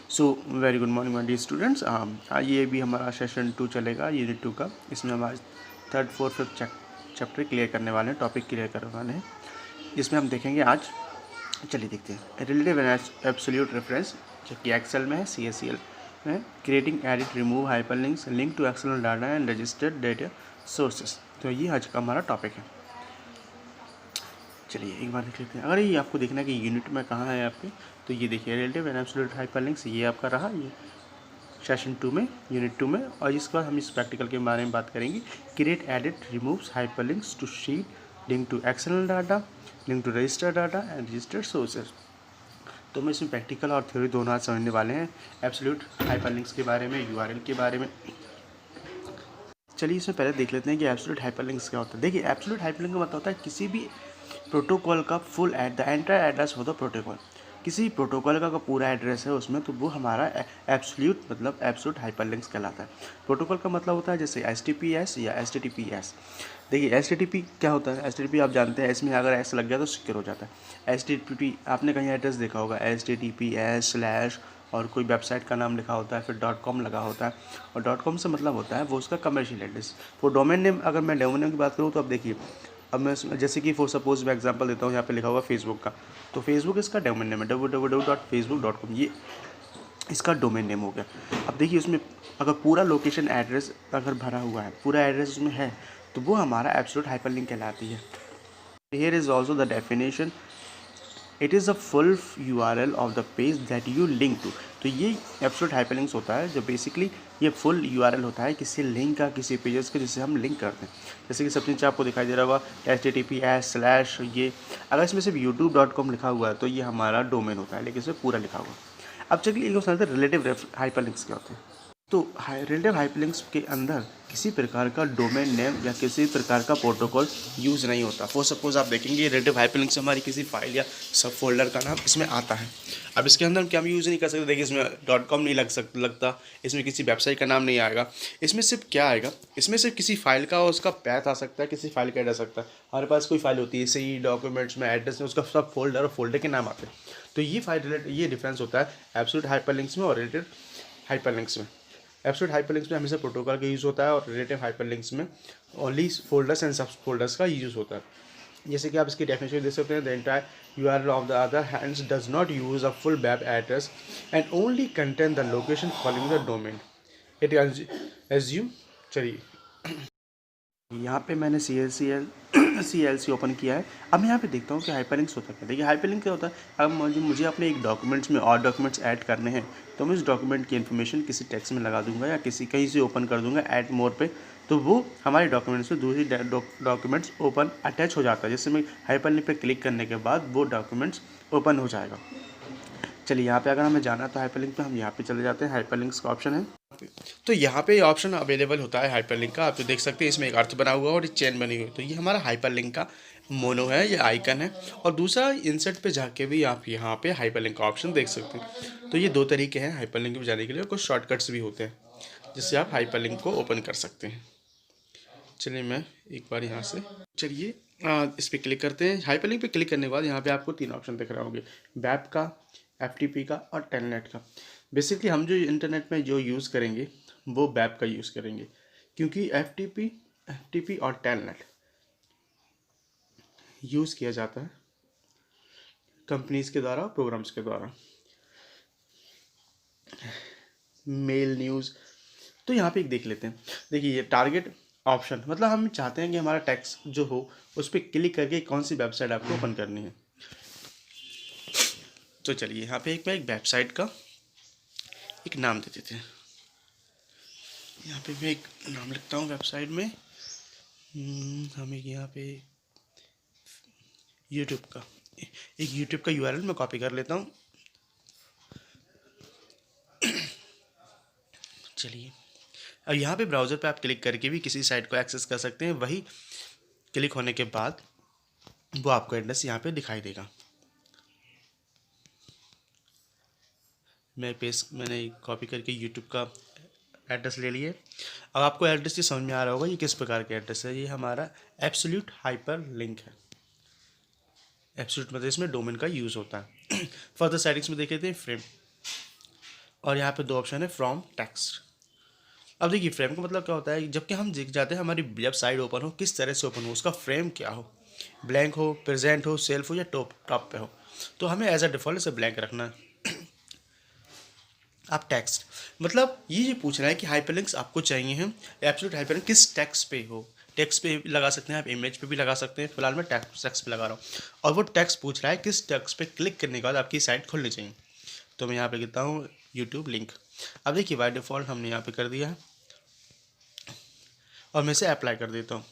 So very good morning my dear students. ये भी हमारा सेशन 2 चलेगा, यूनिट 2 का। इसमें हम आज 3rd 4th 5th chapter clear करने वाले हैं, टॉपिक क्लियर करने वाले हैं। इसमें हम देखेंगे आज, चलिए देखते हैं, रिलेटिव एंड एब्सोल्यूट रेफरेंस, जो कि एक्सेल में है, CSCL में, creating edit remove hyperlinks, link to external data and registered data sources. तो ये आज का हमारा टॉपिक है। चलिए एक बार देख लेते हैं। अगर ये आपको देखना है कि यूनिट में कहाँ है आपके, तो ये देखिए रिलेटिव एंड एब्सोल्यूट हाइपरलिंक्स, ये आपका रहा ये सेशन 2 में, यूनिट 2 में। और इसके बाद हम इस प्रैक्टिकल के बारे में बात करेंगे। Create edit removes hyperlinks to sheet, link to external data, link to registered data and registered sources. तो हम इसमें प्रैक्टिकल और थ्योरी दोनों आज समझने वाले हैं, एब्सोल्यूट हाइपरलिंक्स के बारे में, URL के बारे में। चलिए इसमें पहले देख लेते हैं कि एब्सोल्यूट हाइपरलिंक्स क्या होता है। देखिए एब्सोल्यूट हाइपरलिंक का मतलब होता है किसी भी प्रोटोकॉल का फुल द एंटायर एड्रेस हो द प्रोटोकॉल। किसी प्रोटोकॉल का पूरा एड्रेस है उसमें, तो वो हमारा एब्सोल्यूट मतलब एब्सोल्यूट हाइपरलिंक्स कहलाता है। प्रोटोकॉल का मतलब होता है जैसे HTTPS या HTTPS। देखिए HTTP क्या होता है, HTTP आप जानते हैं, इसमें अगर S लग गया तो सिक्योर हो जाता है। HTTP आपने कहीं एड्रेस देखा होगा, HTTPS/ और कोई वेबसाइट का नाम लिखा होता है, फिर .com लगा होता है, और .com से मतलब होता है वो उसका कमर्शियल एड्रेस। वो डोमेन नेम, अगर मैं डोमेन नेम की बात करूँ तो अब देखिए, अब मैं जैसे कि फॉर सपोज मैं एग्जांपल देता हूँ, यहाँ पे लिखा हुआ फेसबुक का, तो फेसबुक इसका डोमेन नेम है www.facebook.com, ये इसका डोमेन नेम हो गया। अब देखिए उसमें अगर पूरा लोकेशन एड्रेस अगर भरा हुआ है, पूरा एड्रेस उसमें है, तो वो हमारा एब्सोल्यूट हाइपरलिंक कहलाती है। Here is also the definition, it is the full URL of the page that you link to. तो ये एब्सोल्यूट हाइपरलिंक्स होता है, जो बेसिकली ये फुल URL होता है किसी लिंक का, किसी पेजेस का, जिसे हम लिंक करते हैं। जैसे कि सबसे नीचे आपको दिखाई दे रहा होगा HTTPS/ ये, अगर इसमें सिर्फ youtube.com लिखा हुआ है तो ये हमारा डोमेन होता है, लेकिन इसमें पूरा लिखा हुआ। अब चलिए एक समझते हैं रिलेटिव हाइपरलिंक्स क्या होते हैं। तो रिलेटिव हाइपरलिंक्स के अंदर किसी प्रकार का डोमेन नेम या किसी प्रकार का प्रोटोकॉल यूज़ नहीं होता। फॉर सपोज आप देखेंगे रिलेटिव हाइपरलिंक्स हमारी किसी फाइल या सब फोल्डर का नाम इसमें आता है। अब इसके अंदर हम क्या यूज़ नहीं कर सकते, देखिए इसमें .com नहीं लगता, इसमें किसी वेबसाइट का नाम नहीं आएगा। इसमें सिर्फ क्या आएगा, इसमें सिर्फ किसी फाइल का उसका पैथ आ सकता है, किसी फाइल का एड्रेस आ सकता है। हमारे पास कोई फाइल होती है, जैसे ही डॉक्यूमेंट्स में एड्रेस में उसका सब फोल्डर और फोल्डर के नाम आते हैं। तो ये ये डिफरेंस होता है एब्सोल्यूट हाइपरलिंक्स में और रिलेटिव हाइपरलिंक्स में। एब्सोल्यूट हाइपरलिंक्स में हमेशा प्रोटोकॉल का यूज़ होता है, और रिलेटिव हाइपरलिंक्स में ओनली फोल्डर्स एंड सब फोल्डर्स का यूज़ होता है। जैसे कि आप इसकी डेफिनेशन देख सकते हैं, the entire URL of the other hands does not use a full web address and only contain the location following the domain it assume. चलिए यहाँ पे मैंने CLC ओपन किया है। अब यहाँ पे देखता हूँ कि हाइपरलिंक्स होता है। देखिए हाइपरलिंक क्या होता है, अब मुझे अपने एक डॉक्यूमेंट्स में और डॉक्यूमेंट्स ऐड करने हैं, तो मैं इस डॉक्यूमेंट की इन्फॉर्मेशन किसी टेक्स्ट में लगा दूंगा या किसी कहीं से ओपन कर दूंगा ऐड मोर पे, तो वो हमारे डॉक्यूमेंट्स में दूसरी डॉक्यूमेंट्स ओपन अटैच हो जाता है, जिससे मैं हाइपरलिंक पे क्लिक करने के बाद वो डॉक्यूमेंट्स ओपन हो जाएगा। चलिए यहाँ पे अगर हमें जाना तो हाइपरलिंक पे हम यहाँ पे चले जाते हैं, हाइपरलिंक्स का ऑप्शन है। तो यहाँ पे ऑप्शन अवेलेबल होता है हाइपरलिंक का। आप तो देख सकते हैं इसमें एक अर्थ बना हुआ है और एक चेन बनी हुई है, तो ये हमारा हाइपरलिंक का मोनो है, ये आइकन है। और दूसरा इंसर्ट पे जाके भी आप यहाँ पे हाइपरलिंक का ऑप्शन देख सकते हैं। तो ये दो तरीके हैं हाइपरलिंक पे जाने के लिए, कुछ शॉर्टकट्स भी होते हैं जिससे आप हाइपरलिंक को ओपन कर सकते हैं। चलिए मैं एक बार यहाँ से, चलिए इस पर क्लिक करते हैं। हाइपरलिंक पे क्लिक करने के बाद यहाँ पे आपको 3 ऑप्शन दिख रहे होंगे, वेब का, FTP का और टेलनेट का। बेसिकली हम जो इंटरनेट में जो यूज़ करेंगे वो वेब का यूज़ करेंगे, क्योंकि FTP और टेलनेट यूज़ किया जाता है कंपनीज के द्वारा, प्रोग्राम्स के द्वारा, मेल न्यूज़। तो यहाँ पे एक देख लेते हैं। देखिए ये टारगेट ऑप्शन, मतलब हम चाहते हैं कि हमारा टेक्स्ट जो हो उस पर क्लिक करके कौन सी वेबसाइट आपको ओपन करनी है। तो चलिए यहाँ पे मैं एक वेबसाइट का एक नाम दे देते हैं। यहाँ पे मैं एक नाम लिखता हूँ वेबसाइट में, हमें यहाँ पे यूट्यूब का, एक यूट्यूब का URL मैं कॉपी कर लेता हूँ। चलिए अब यहाँ पे ब्राउज़र पे आप क्लिक करके भी किसी साइट को एक्सेस कर सकते हैं। वही क्लिक होने के बाद वो आपको एड्रेस यहाँ पे दिखाई देगा। मैंने कॉपी करके यूट्यूब का एड्रेस ले लिए। अब आपको एड्रेस ये समझ में आ रहा होगा ये किस प्रकार के एड्रेस है। ये हमारा एब्सोल्यूट हाइपर लिंक है। एब्सोल्यूट मतलब इसमें डोमेन का यूज़ होता है। फर्दर सेटिंग्स में देख लेते हैं, फ्रेम और यहाँ पे दो ऑप्शन है फ्रॉम टेक्स्ट। अब देखिए फ्रेम का मतलब क्या होता है, जबकि हम देख जाते हैं हमारी जब साइड ओपन हो किस तरह से ओपन हो, उसका फ्रेम क्या हो, ब्लैंक हो, प्रेजेंट हो, सेल्फ हो या टॉप टॉप पे हो। तो हमें एज अ डिफ़ॉल्ट इसे ब्लैंक रखना है। आप टेक्स्ट मतलब ये पूछ रहा है कि हाइपरलिंक्स आपको चाहिए हैं, एब्सोल्यूट हाइपरलिंक किस टेक्स्ट पे हो। टेक्स्ट पे लगा सकते हैं आप, इमेज पे भी लगा सकते हैं, फिलहाल मैं टेक्स्ट पे लगा रहा हूँ। और वो टेक्स्ट पूछ रहा है किस टेक्स्ट पे क्लिक करने के बाद आपकी साइट खुलनी चाहिए। तो मैं यहाँ पे लिखता हूँ यूट्यूब लिंक। अब देखिए बाय डिफ़ॉल्ट हमने यहाँ पे कर दिया है और मैं इसे अप्लाई कर देता हूँ।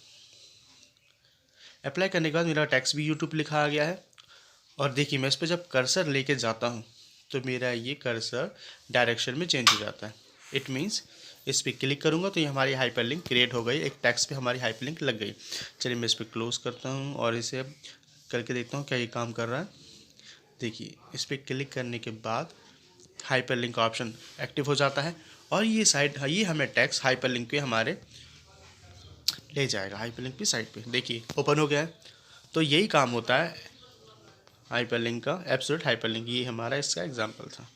अप्लाई करने के बाद मेरा टेक्स्ट भी यूट्यूब लिखा आ गया है। और देखिए मैं इस पर जब कर्सर लेके जाता हूँ तो मेरा ये कर्सर डायरेक्शन में चेंज हो जाता है। इट मीन्स इस पर क्लिक करूँगा तो ये हमारी हाइपरलिंक क्रिएट हो गई, एक टेक्स्ट पे हमारी हाइपरलिंक लग गई। चलिए मैं इस पर क्लोज करता हूँ और इसे अब करके देखता हूँ क्या ये काम कर रहा है। देखिए इस पर क्लिक करने के बाद हाइपरलिंक का ऑप्शन एक्टिव हो जाता है और ये साइट ये हमें टेक्स्ट हाइपरलिंक पे हमारे ले जाएगा, हाइपरलिंक की साइट पे। देखिए ओपन हो गया है। तो यही काम होता है हाइपरलिंक का, एब्सोल्यूट हाइपरलिंक। ये हमारा इसका एग्जांपल था।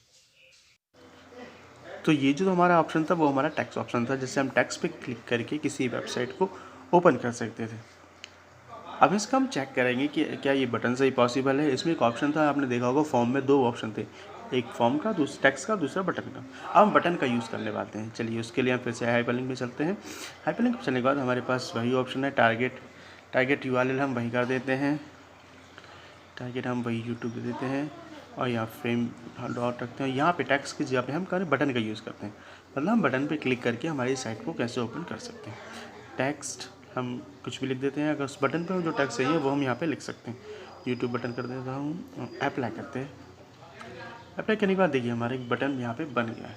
तो ये जो हमारा ऑप्शन था वो हमारा टेक्स्ट ऑप्शन था, जिससे हम टेक्स्ट पे क्लिक करके किसी वेबसाइट को ओपन कर सकते थे। अब इसका हम चेक करेंगे कि क्या ये बटन से ही पॉसिबल है। इसमें एक ऑप्शन था, आपने देखा होगा फॉर्म में दो ऑप्शन थे, एक फॉर्म का, दूसरा टेक्स्ट का, दूसरा बटन का। अब हम बटन का यूज़ करने वाले हैं। चलिए उसके लिए हम फिर से हाइपरलिंक में चलते हैं। हाइपरलिंक में चलने के बाद हमारे पास वही ऑप्शन है टारगेट यूआरएल हम वही कर देते हैं, टारगेट हम वही यूट्यूब दे देते हैं और यहाँ फ्रेम डॉट रखते हैं। यहाँ पे टेक्स्ट की जगह पे हम करें बटन का यूज़ करते हैं, मतलब हम बटन पे क्लिक करके हमारी साइट को कैसे ओपन कर सकते हैं। टेक्स्ट हम कुछ भी लिख देते हैं, अगर उस बटन पे जो टेक्स्ट चाहिए वो हम यहाँ पे लिख सकते हैं। यूट्यूब बटन कर देता हूँ, अप्लाई करते हैं। अप्लाई करने के बाद देखिए हमारा एक बटन यहाँ पे बन गया है।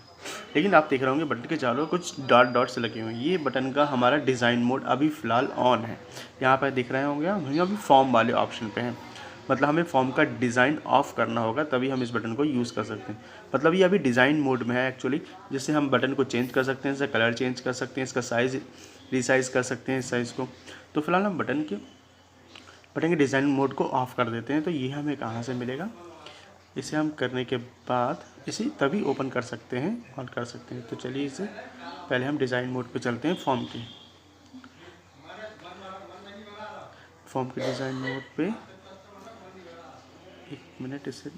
लेकिन आप देख रहे होंगे बटन के चारों कुछ डॉट्स लगे हुए हैं। ये बटन का हमारा डिज़ाइन मोड अभी फ़िलहाल ऑन है। यहाँ पर दिख रहे होंगे हम अभी फॉर्म वाले ऑप्शन पे हैं, मतलब हमें फॉर्म का डिज़ाइन ऑफ करना होगा तभी हम इस बटन को यूज़ कर सकते हैं। मतलब ये अभी डिज़ाइन मोड में है एक्चुअली, जिससे हम बटन को चेंज कर सकते हैं, इसका कलर चेंज कर सकते हैं, इसका साइज़ रिसाइज़ कर सकते हैं इस साइज़ को। तो फिलहाल हम बटन के डिज़ाइन मोड को ऑफ़ कर देते हैं। तो ये हमें कहाँ से मिलेगा, इसे हम करने के बाद इसे तभी ओपन कर सकते हैं, ऑन कर सकते हैं। तो चलिए इसे पहले हम डिज़ाइन मोड पे चलते हैं, फॉर्म के डिज़ाइन मोड पे। एक मिनट, इसे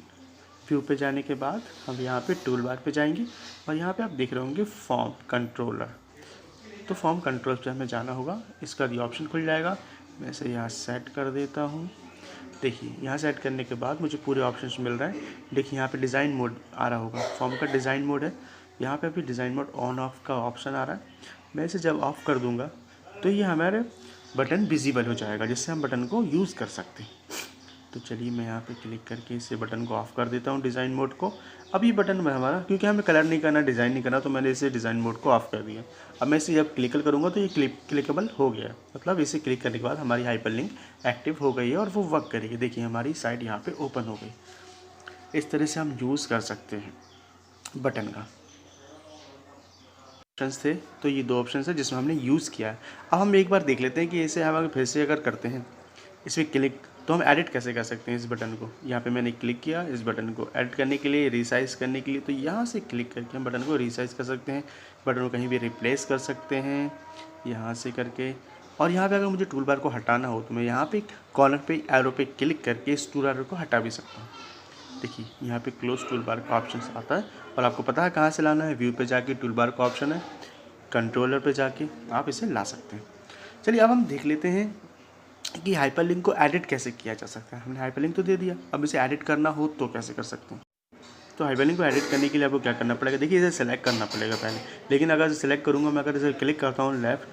व्यू पे जाने के बाद हम यहाँ पे टूल बार पे जाएंगे और यहाँ पे आप देख रहे होंगे फॉर्म कंट्रोलर। तो फॉर्म कंट्रोल पे हमें जाना होगा, इसका ये ऑप्शन खुल जाएगा। मैं इसे यहाँ सेट कर देता हूँ। देखिए यहाँ सेट करने के बाद मुझे पूरे ऑप्शंस मिल रहे हैं। देखिए यहाँ पे डिज़ाइन मोड आ रहा होगा, फॉर्म का डिज़ाइन मोड है। यहाँ पे भी डिज़ाइन मोड ऑन ऑफ का ऑप्शन आ रहा है। मैं इसे जब ऑफ़ कर दूँगा तो ये हमारे बटन विजिबल हो जाएगा, जिससे हम बटन को यूज़ कर सकते हैं। तो चलिए मैं यहाँ पे क्लिक करके इसे बटन को ऑफ़ कर देता हूँ, डिज़ाइन मोड को। अब ये बटन में हमारा, क्योंकि हमें कलर नहीं करना, डिज़ाइन नहीं करना, तो मैंने इसे डिज़ाइन मोड को ऑफ़ कर दिया। अब मैं इसे जब क्लिक करूँगा तो ये क्लिकेबल हो गया, मतलब इसे क्लिक करने के बाद हमारी हाइपरलिंक एक्टिव हो गई है और वो वर्क करेगी। देखिए हमारी साइट यहाँ पे ओपन हो गई। इस तरह से हम यूज़ कर सकते हैं बटन का। ऑप्शंस थे, तो ये दो ऑप्शन है जिसमें हमने यूज़ किया है। अब हम एक बार देख लेते हैं कि इसे हम फिर से अगर करते हैं इस पर क्लिक, तो हम एडिट कैसे कर सकते हैं इस बटन को। यहाँ पे मैंने क्लिक किया, इस बटन को एडिट करने के लिए, रिसाइज़ करने के लिए, तो यहाँ से क्लिक करके हम बटन को रिसाइज़ कर सकते हैं, बटन को कहीं भी रिप्लेस कर सकते हैं यहाँ से करके। और यहाँ पे अगर मुझे टूल बार को हटाना हो तो मैं यहाँ पे कॉर्नर पे एरो पे क्लिक करके इस टूल बार को हटा भी सकता हूँ। देखिए यहाँ पे क्लोज टूल बार का ऑप्शन आता है और आपको पता है कहाँ से लाना है। व्यू पे जाके टूल बार का ऑप्शन है, कंट्रोलर पे जाके आप इसे ला सकते हैं। चलिए अब हम देख लेते हैं कि हाइपरलिंक को एडिट कैसे किया जा सकता है। हमने हाइपरलिंक तो दे दिया, अब इसे एडिट करना हो तो कैसे कर सकते हैं। तो हाइपरलिंक को एडिट करने के लिए आपको क्या करना पड़ेगा, देखिए इसे सेलेक्ट करना पड़ेगा पहले। लेकिन अगर इसे सेलेक्ट करूँगा मैं, अगर इसे क्लिक करता हूँ लेफ़्ट,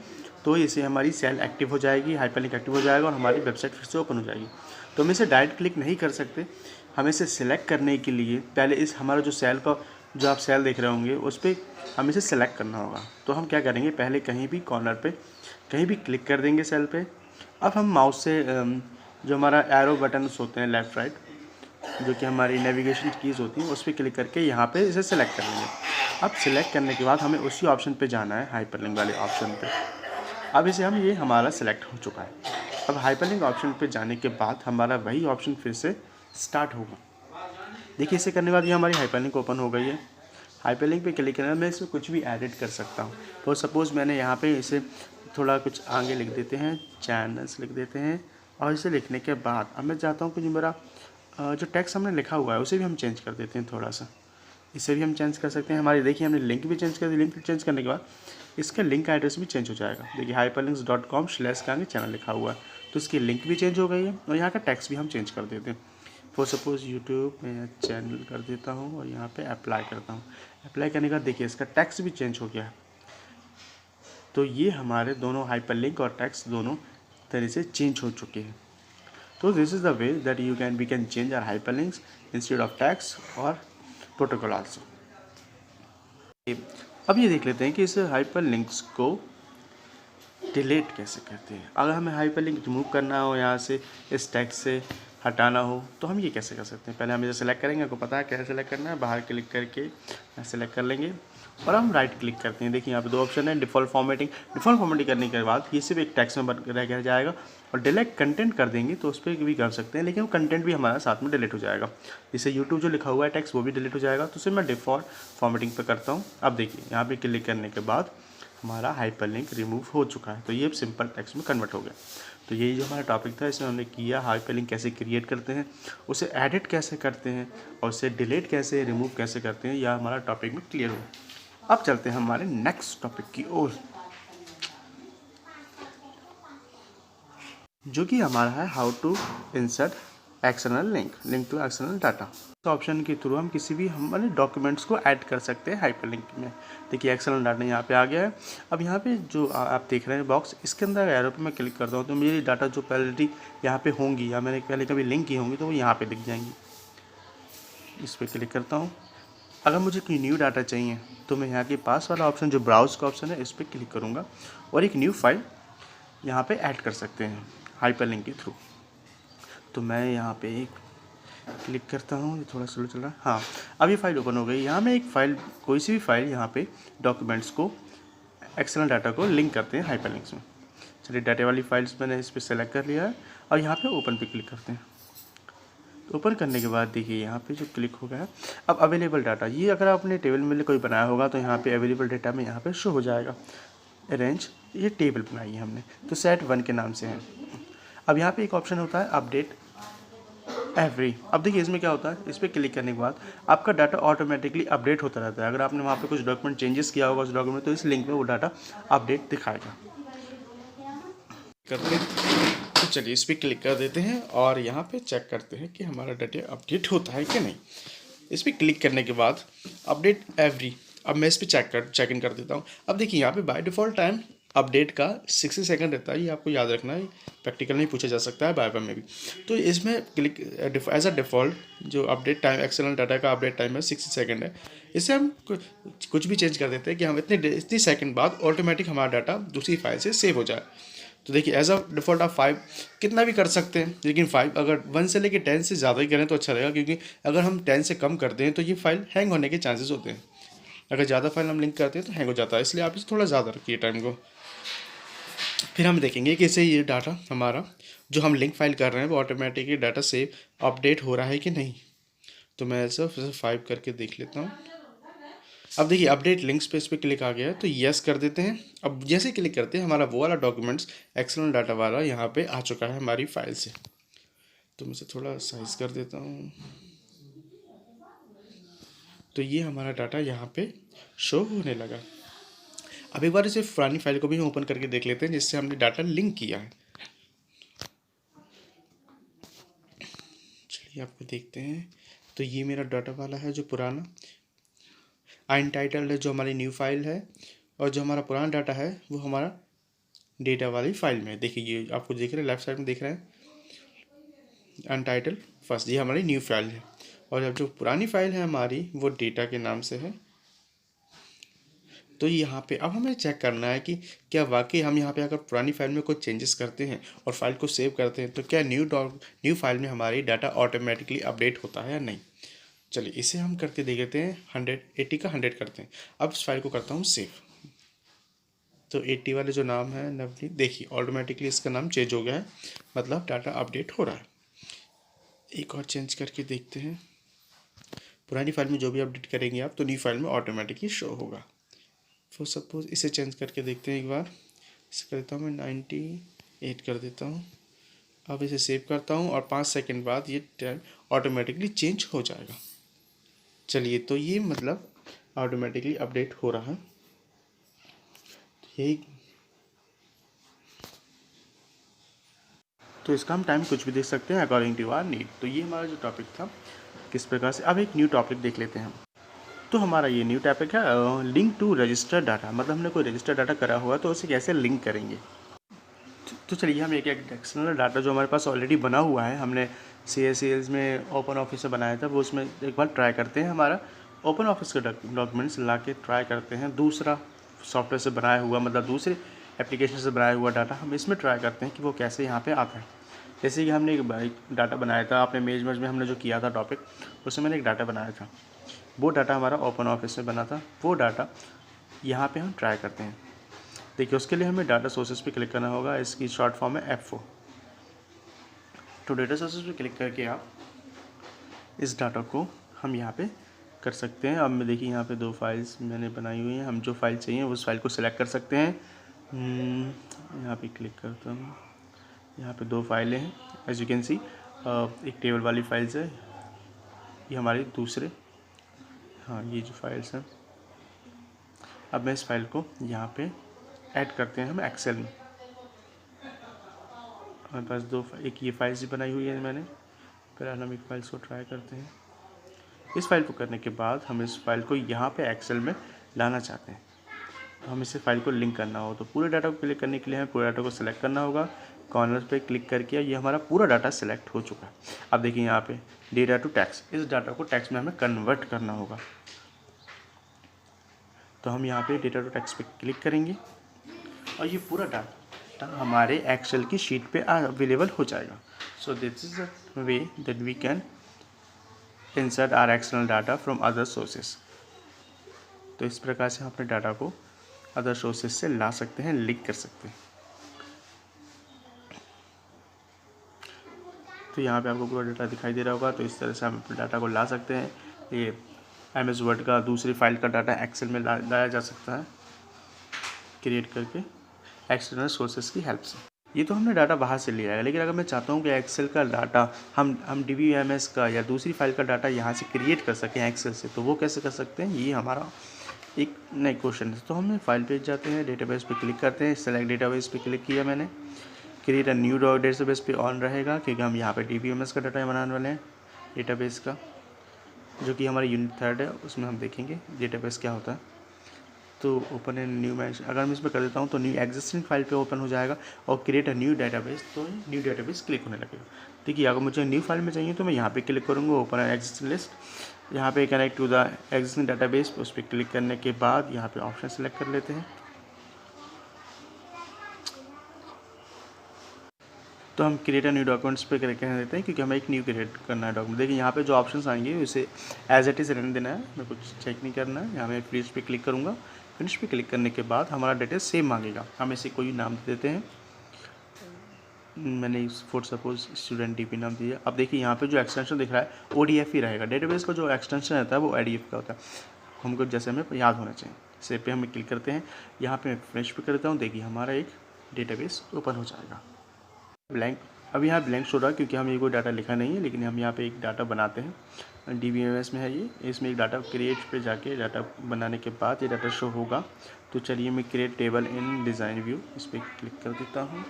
तो इसे हमारी सेल एक्टिव हो जाएगी, हाइपरलिंक एक्टिव हो जाएगा और हमारी वेबसाइट फिर से ओपन हो जाएगी। तो हम इसे डायरेक्ट क्लिक नहीं कर सकते, हमें इसे सिलेक्ट करने के लिए पहले इस हमारा जो सेल का, जो आप सेल देख रहे होंगे उस पर हमें इसे सेलेक्ट करना होगा। तो हम क्या करेंगे, पहले कहीं भी कॉर्नर पे कहीं भी क्लिक कर देंगे सेल पे। अब हम माउस से जो हमारा एरो बटन्स होते हैं लेफ़्ट राइट, जो कि हमारी नेविगेशन कीज़ होती हैं, उस पर क्लिक करके यहाँ पे इसे सेलेक्ट कर लेंगे। अब सिलेक्ट करने के बाद हमें उसी ऑप्शन पे जाना है, हाइपरलिंक वाले ऑप्शन पे। अब इसे हम, ये हमारा सेलेक्ट हो चुका है। अब हाइपरलिंक ऑप्शन पे जाने के बाद हमारा वही ऑप्शन फिर से स्टार्ट होगा। देखिए इसे करने के बाद ये हमारी हाइपरलिंक ओपन हो गई है। हाइपरलिंक पे क्लिक करना, मैं इसमें कुछ भी एडिट कर सकता हूँ। तो सपोज़ मैंने यहाँ पे इसे थोड़ा कुछ आगे लिख देते हैं, चैनल्स लिख देते हैं, और इसे लिखने के बाद अब मैं चाहता हूँ कि जो मेरा जो टेक्स्ट हमने लिखा हुआ है उसे भी हम चेंज कर देते हैं थोड़ा सा। इसे भी हम चेंज कर सकते हैं। हमारी देखिए हमने लिंक भी चेंज कर दी। लिंक चेंज करने के बाद इसका लिंक एड्रेस भी चेंज हो जाएगा। देखिए hyperlinks.com/ का आगे चैनल लिखा हुआ है, तो इसकी लिंक भी चेंज हो गई है और यहाँ का टेक्स्ट भी हम चेंज कर देते हैं। फॉर सपोज़ यूट्यूब में चैनल कर देता हूँ और यहाँ पे अप्लाई करता हूँ। अप्लाई करने के बाद देखिए इसका टेक्स्ट भी चेंज हो गया है। तो ये हमारे दोनों हाइपरलिंक और टेक्स्ट दोनों तरह से चेंज हो चुके हैं। तो this is the way that we can change our hyperlinks instead of text और प्रोटोकॉल आल्सो। अब ये देख लेते हैं कि इस हाइपरलिंक्स को डिलीट कैसे करते हैं। अगर हमें हाइपरलिंक रिमूव करना हो, यहाँ से इस टेक्स्ट से हटाना हो, तो हम ये कैसे कर सकते हैं। पहले हम इसे सेलेक्ट करेंगे, आपको पता है कैसे सेलेक्ट करना है। बाहर क्लिक करके सेलेक्ट कर लेंगे और हम राइट क्लिक करते हैं। देखिए यहाँ पे 2 ऑप्शन है, डिफ़ॉल्ट फॉर्मेटिंग। डिफ़ॉल्ट फॉर्मेटिंग करने के बाद ये सिर्फ एक टेक्स्ट में रह जाएगा, और डिलीट कंटेंट कर देंगे तो उस पर भी कर सकते हैं, लेकिन वो कंटेंट भी हमारा साथ में डिलीट हो जाएगा। जैसे यूट्यूब जो लिखा हुआ है टेक्स्ट वो भी डिलीट हो जाएगा। तो सिर्फ मैं डिफ़ॉल्ट फॉर्मेटिंग पर करता हूँ। अब देखिए यहाँ पर क्लिक करने के बाद हमारा हाइपरलिंक रिमूव हो चुका है। तो ये सिंपल टेक्स्ट में कन्वर्ट हो गया। तो यही जो हमारा टॉपिक था, इसमें हमने किया हाइपरलिंक कैसे क्रिएट करते हैं, उसे एडिट कैसे करते हैं, और उसे डिलीट कैसे रिमूव कैसे करते हैं, यह हमारा टॉपिक में क्लियर हुआ। अब चलते हैं हमारे नेक्स्ट टॉपिक की ओर, जो कि हमारा है how to insert external link to external data. इस ऑप्शन के थ्रू हम किसी भी हमारे डॉक्यूमेंट्स को ऐड कर सकते हैं हाइपरलिंक में। देखिए एक्सटर्नल डाटा यहाँ पे आ गया है। अब यहाँ पे जो आप देख रहे हैं बॉक्स, इसके अंदर एरो पे मैं क्लिक करता हूँ तो मेरी डाटा जो पहले यहाँ पे होंगी या मैंने पहले कभी लिंक की होंगी तो वो यहाँ पे दिख जाएंगी। इस पर क्लिक करता हूँ। अगर मुझे कोई न्यू डाटा चाहिए तो मैं यहाँ के पास वाला ऑप्शन जो ब्राउज का ऑप्शन है इस पर क्लिक करूँगा और एक न्यू फाइल यहाँ पे ऐड कर सकते हैं हाइपरलिंक के थ्रू। तो मैं यहाँ पे एक क्लिक करता हूँ, ये थोड़ा स्लो चल रहा है। हाँ, अब ये फाइल ओपन हो गई। यहाँ में एक फ़ाइल, कोई सी भी फाइल यहाँ पे डॉक्यूमेंट्स को, एक्सटर्नल डाटा को लिंक करते हैं हाइपरलिंक्स में। चलिए डाटा वाली फाइल्स मैंने इस पर सेलेक्ट कर लिया है और यहाँ पे ओपन पे क्लिक करते हैं। तो ओपन करने के बाद देखिए यहाँ पे जो क्लिक हो गया है। अब अवेलेबल डाटा, ये अगर आपने टेबल में कोई बनाया होगा तो यहाँ पे अवेलेबल डाटा में यहाँ पे शो हो जाएगा। अरेंज, ये टेबल बनाई है हमने, तो सेट 1 के नाम से है। अब यहाँ पे एक ऑप्शन होता है अपडेट एवरी। अब देखिए इसमें क्या होता है, इस पर क्लिक करने के बाद आपका डाटा ऑटोमेटिकली अपडेट होता रहता है। अगर आपने वहाँ पे कुछ डॉक्यूमेंट चेंजेस किया होगा उस डॉक्यूमेंट, तो इस लिंक में वो डाटा अपडेट दिखाएगा। करते हैं, तो चलिए इस पर क्लिक कर देते हैं और यहाँ पे चेक करते हैं कि हमारा डाटा अपडेट होता है कि नहीं। इस पर क्लिक करने के बाद अपडेट एवरी, अब मैं इस पर चेक इन कर देता हूँ। अब देखिए यहाँ पे बाय डिफ़ॉल्ट टाइम अपडेट का 60 सेकंड रहता है, ये आपको याद रखना है। प्रैक्टिकल नहीं पूछा जा सकता है बायोपा में भी। तो इसमें क्लिक एज अ डिफ़ॉल्ट जो अपडेट टाइम एक्सटर्नल डाटा का अपडेट टाइम है 60 सेकंड है। इससे हम कुछ भी चेंज कर देते हैं कि हम इतनी सेकंड बाद ऑटोमेटिक हमारा डाटा दूसरी फाइल से सेव हो जाए। तो देखिए एज अ डिफ़ॉल्ट आप 5 कितना भी कर सकते हैं, लेकिन 5 अगर 1 से लेकर 10 से ज़्यादा ही करें तो अच्छा रहेगा, क्योंकि अगर हम 10 से कम करते हैं तो ये फाइल हैंग होने के चांसेस होते हैं। अगर ज़्यादा फाइल हम लिंक करते हैं तो हैंग हो जाता है, इसलिए आप इसे थोड़ा ज़्यादा रखिए टाइम को। फिर हम देखेंगे कि इससे ये डाटा हमारा जो हम लिंक फाइल कर रहे हैं वो ऑटोमेटिकली डाटा सेव अपडेट हो रहा है कि नहीं। तो मैं ऐसा फिर 5 करके देख लेता हूँ। अब देखिए अपडेट लिंक्स पे इस पर क्लिक आ गया है, तो यस कर देते हैं। अब जैसे क्लिक करते हैं हमारा वो वाला डॉक्यूमेंट्स एक्सटर्नल डाटा वाला यहाँ पे आ चुका है हमारी फाइल से। तो मैं इसे थोड़ा साइज कर देता हूँ। तो ये हमारा डाटा यहाँ पे शो होने लगा। अब एक बार इसे पुरानी फाइल को भी हम ओपन करके देख लेते हैं जिससे हमने डाटा लिंक किया है। चलिए आपको देखते हैं। तो ये मेरा डाटा वाला है जो पुराना अनटाइटल्ड है, जो हमारी न्यू फाइल है, और जो हमारा पुराना डाटा है वो हमारा डेटा वाली फाइल में। देखिए ये आपको दिख रहा है, लेफ्ट साइड में दिख रहा है अनटाइटल्ड फर्स्ट, ये हमारी न्यू फाइल है। और अब जो पुरानी फाइल है हमारी वो डेटा के नाम से है। तो यहाँ पे अब हमें चेक करना है कि क्या वाकई हम यहाँ पे अगर पुरानी फाइल में कुछ चेंजेस करते हैं और फाइल को सेव करते हैं तो क्या न्यू फाइल में हमारी डाटा ऑटोमेटिकली अपडेट होता है या नहीं। चलिए इसे हम करके देख लेते हैं। 180 का 100 करते हैं। अब इस फाइल को करता हूँ सेव। तो 80 वाले जो नाम है नवनीत, देखिए ऑटोमेटिकली इसका नाम चेंज हो गया है, मतलब डाटा अपडेट हो रहा है। एक और चेंज करके देखते हैं। पुरानी फाइल में जो भी अपडेट करेंगे आप तो न्यू फाइल में ऑटोमेटिकली शो होगा। फॉर सपोज इसे चेंज करके देखते हैं एक बार। इसे कर देता हूँ मैं 98 कर देता हूँ। अब इसे सेव करता हूँ और 5 सेकंड बाद ये टाइम ऑटोमेटिकली चेंज हो जाएगा। चलिए, तो ये मतलब ऑटोमेटिकली अपडेट हो रहा है। यही तो इसका हम टाइम कुछ भी देख सकते हैं अकॉर्डिंग टू आवर नीड। तो ये हमारा जो टॉपिक था किस प्रकार से। अब एक न्यू टॉपिक देख लेते हैं हम। तो हमारा ये न्यू टॉपिक है लिंक टू रजिस्टर डाटा। मतलब हमने कोई रजिस्टर डाटा करा हुआ तो उसे कैसे लिंक करेंगे। तो चलिए हम एक एक्सटर्नल डाटा जो हमारे पास ऑलरेडी बना हुआ है, हमने CSCS में ओपन ऑफिस से बनाया था, वो उसमें एक बार ट्राई करते हैं। हमारा ओपन ऑफिस का डॉक्यूमेंट्स ला के ट्राई करते हैं दूसरा सॉफ्टवेयर से बनाया हुआ, मतलब दूसरे एप्लीकेशन से बनाया हुआ डाटा हम इसमें ट्राई करते हैं कि वो कैसे यहाँ पे आता है। जैसे कि हमने एक डाटा बनाया था, आपने मेज में हमने जो किया था टॉपिक, उसमें मैंने एक डाटा बनाया था। वो डाटा हमारा ओपन ऑफिस में बना था। वो डाटा यहाँ पे हम ट्राई करते हैं। देखिए, उसके लिए हमें डाटा सोर्सेज पे क्लिक करना होगा। इसकी शॉर्ट फॉर्म है F4। तो डाटा सोर्सेज पे क्लिक करके आप इस डाटा को हम यहाँ पे कर सकते हैं। अब मैं देखिए यहाँ पे 2 फाइल्स मैंने बनाई हुई हैं। हम जो फाइल चाहिए उस फाइल को सिलेक्ट कर सकते हैं। यहाँ पे क्लिक करता हूँ। यहाँ पे 2 फाइलें हैं एज यू कैन सी। एक टेबल वाली फाइल्स है, ये हमारी दूसरे, हाँ ये जो फाइल्स हैं। अब मैं इस फाइल को यहाँ पे ऐड करते हैं हम एक्सेल में। हमारे पास 2 एक ये फाइल्स भी बनाई हुई है मैंने। फिलहाल हम एक फाइल्स को ट्राई करते हैं। इस फाइल को करने के बाद हम इस फाइल को यहाँ पे एक्सेल में लाना चाहते हैं, तो हम इसे फाइल को लिंक करना हो। तो पूरे डाटा को क्लिक करने के लिए हमें पूरे डाटा को सिलेक्ट करना होगा। कॉर्नर पे क्लिक करके ये हमारा पूरा डाटा सिलेक्ट हो चुका है। अब देखिए यहाँ पे डेटा टू टेक्स्ट, इस डाटा को टेक्स्ट में हमें कन्वर्ट करना होगा। तो हम यहाँ पे डेटा टू टेक्स्ट पे क्लिक करेंगे और ये पूरा डाटा हमारे एक्सेल की शीट पे अवेलेबल हो जाएगा। So this is the way that we can insert our external data from other sources. तो इस प्रकार से हम अपने डाटा को अदर सोर्सेज से ला सकते हैं, लिंक कर सकते हैं। तो यहाँ पे आपको पूरा डाटा दिखाई दे रहा होगा। तो इस तरह से हम अपने डाटा को ला सकते हैं। ये MS वर्ड का दूसरी फाइल का डाटा एक्सेल में लाया जा सकता है क्रिएट करके एक्सटर्नल सोर्सेज की हेल्प से। ये तो हमने डाटा बाहर से लिया है, लेकिन अगर मैं चाहता हूँ कि एक्सेल का डाटा हम DBMS का या दूसरी फाइल का डाटा यहाँ से क्रिएट कर सकें एक्सेल से, तो वो कैसे कर सकते हैं, ये हमारा एक नई क्वेश्चन है। तो हम फाइल पेज जाते हैं, डेटाबेस पे क्लिक करते हैं। सेलेक्ट डेटाबेस पे क्लिक किया मैंने। क्रिएट अ न्यू डेटाबेस पे ऑन रहेगा, क्योंकि हम यहाँ पे DBMS का डाटा बनाने वाले हैं डेटाबेस का, जो कि हमारा यूनिट 3 है। उसमें हम देखेंगे डेटाबेस क्या होता है। तो ओपन ए न्यू मैच, अगर मैं इसमें कर देता हूँ तो न्यू एग्जिस्टिंग फाइल पे ओपन हो जाएगा और क्रिएट अ न्यू डेटाबेस, तो न्यू डेटाबेस क्लिक होने लगेगा। देखिए, अगर मुझे न्यू फाइल में चाहिए तो मैं यहाँ पे क्लिक करूँगा, ओपन एग्जिस्टिंग लिस्ट। यहाँ पे connect to the existing database, उस पर क्लिक करने के बाद यहाँ पे ऑप्शन सेलेक्ट कर लेते हैं। तो हम क्रिएट अ न्यू डॉक्यूमेंट्स पे क्लिक कर देते हैं, क्योंकि हमें एक न्यू क्रिएट करना है डॉक्यूमेंट। देखिए यहाँ पे जो ऑप्शंस आएंगे उसे एज इट इज़ रहने देना है, मैं कुछ चेक नहीं करना है। यहाँ मैं फिनिश पे क्लिक करूँगा। फिनिश पे क्लिक करने के बाद हमारा डिटेल सेम मांगेगा। हम इसे कोई नाम दे देते हैं। मैंने फॉर सपोज स्टूडेंट DP नाम दिया। अब देखिए यहाँ पे जो एक्सटेंशन दिख रहा है ODF ही रहेगा। डेटाबेस का जो एक्सटेंशन रहता है वो IDF का होता है, हमको जैसे हमें याद होना चाहिए। सेव पे हम क्लिक करते हैं। यहाँ पे मैं फिनिश पे करता हूँ। देखिए हमारा एक डेटाबेस ओपन हो जाएगा। ब्लैंक, अब यहाँ ब्लैंक शो रहा है क्योंकि हम ये कोई डाटा लिखा नहीं है, लेकिन हम यहाँ पे एक डाटा बनाते हैं। DBMS में है ये, इसमें एक डाटा क्रिएट पे जाके डाटा बनाने के बाद ये डाटा शो होगा। तो चलिए मैं क्रिएट टेबल इन डिज़ाइन व्यू, इस पर क्लिक कर देता हूँ।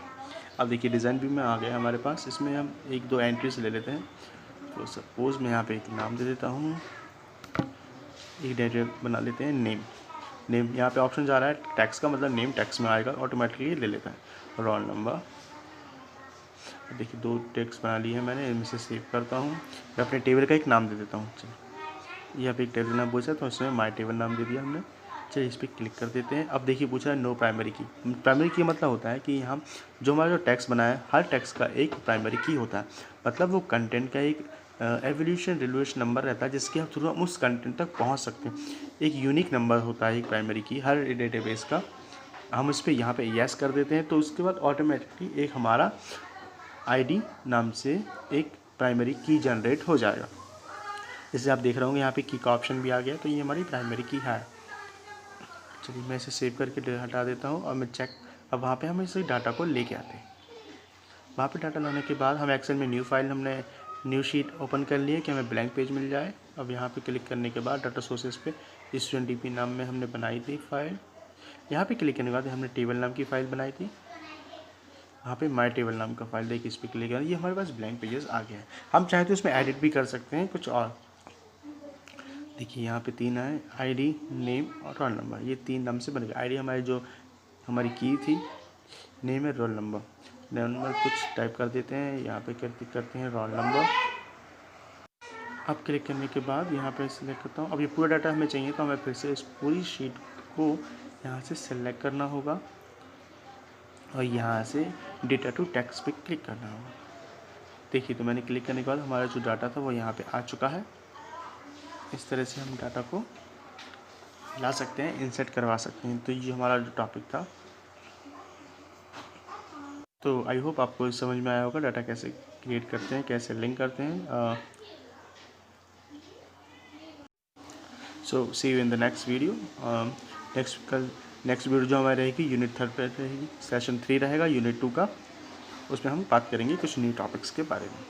अब देखिए डिज़ाइन व्यू में आ गया हमारे पास। इसमें हम 1-2 एंट्रीज ले लेते हैं। तो सपोज़ मैं यहाँ पे एक नाम दे देता हूँ, एक डाटा बना लेते हैं नेम। यहाँ पे ऑप्शन जा रहा है टैक्स का, मतलब नेम टैक्स में आएगा, ऑटोमेटिकली ले लेता है। रोल नंबर, देखिए 2 टेक्स्ट बना लिए हैं मैंने, इनमें से सेव करता हूँ। मैं अपने टेबल का एक नाम दे देता हूँ। चलिए यहाँ पे एक टेबल नाम पूछा तो इसमें माय टेबल नाम दे दिया हमने। चलिए इस पर क्लिक कर देते हैं। अब देखिए पूछा है नो प्राइमरी की। प्राइमरी की मतलब होता है कि हम जो हमारा जो टेक्स्ट बनाया है, हर टेक्स्ट का एक प्राइमरी की होता है। मतलब वो कंटेंट का एक एवोल्यूशन रिलेशन नंबर रहता है, जिसके थ्रू हम उस कंटेंट तक पहुँच सकते हैं। एक यूनिक नंबर होता है एक प्राइमरी की हर डेटाबेस का। हम उस पर यहाँ पे यस कर देते हैं, तो उसके बाद ऑटोमेटिकली एक हमारा ID नाम से एक प्राइमरी की जनरेट हो जाएगा। जैसे आप देख रहे होंगे यहाँ पे की का ऑप्शन भी आ गया, तो ये हमारी प्राइमरी की है। चलिए मैं इसे सेव करके हटा देता हूँ और मैं चेक, अब वहाँ पे हम इस डाटा को लेके आते हैं। वहाँ पे डाटा लाने के बाद हम एक्सेल में न्यू फाइल, हमने न्यू शीट ओपन कर लिए कि हमें ब्लैंक पेज मिल जाए। अब यहाँ पे क्लिक करने के बाद डाटा सोर्सेस पे स्टूडेंट डीपी नाम में हमने बनाई थी फाइल। यहाँ पे क्लिक करने के बाद हमने टेबल नाम की फ़ाइल बनाई थी, यहाँ पे माई टेबल नाम का फाइल, देखिए इस पर क्लिक करें, ये हमारे पास ब्लैंक पेजेस आ गया है। हम चाहे तो इसमें एडिट भी कर सकते हैं कुछ और। देखिए यहाँ पे 3 है, आईडी, नेम और रोल नंबर, ये 3 नाम से बनेगा। आईडी हमारी जो हमारी की थी, नेम है, रोल नंबर कुछ टाइप कर देते हैं, यहाँ पे करते हैं रोल नंबर। अब क्लिक करने के बाद यहाँ पे सिलेक्ट करता हूँ। अब ये पूरा डाटा हमें चाहिए, तो हमें फिर से इस पूरी शीट को यहाँ से सेलेक्ट करना होगा और यहाँ से डेटा टू टेक्स्ट पे क्लिक करना होगा। देखिए तो मैंने क्लिक करने के बाद हमारा जो डाटा था वो यहाँ पे आ चुका है। इस तरह से हम डाटा को ला सकते हैं, इंसर्ट करवा सकते हैं। तो ये हमारा जो टॉपिक था, तो आई होप आपको समझ में आया होगा डाटा कैसे क्रिएट करते हैं, कैसे लिंक करते हैं। So see you in the next video. Next video जो हमारी रहेगी यूनिट 3 पर रहेगी, सेशन 3 रहेगा यूनिट 2 का, उसमें हम बात करेंगे कुछ न्यू टॉपिक्स के बारे में।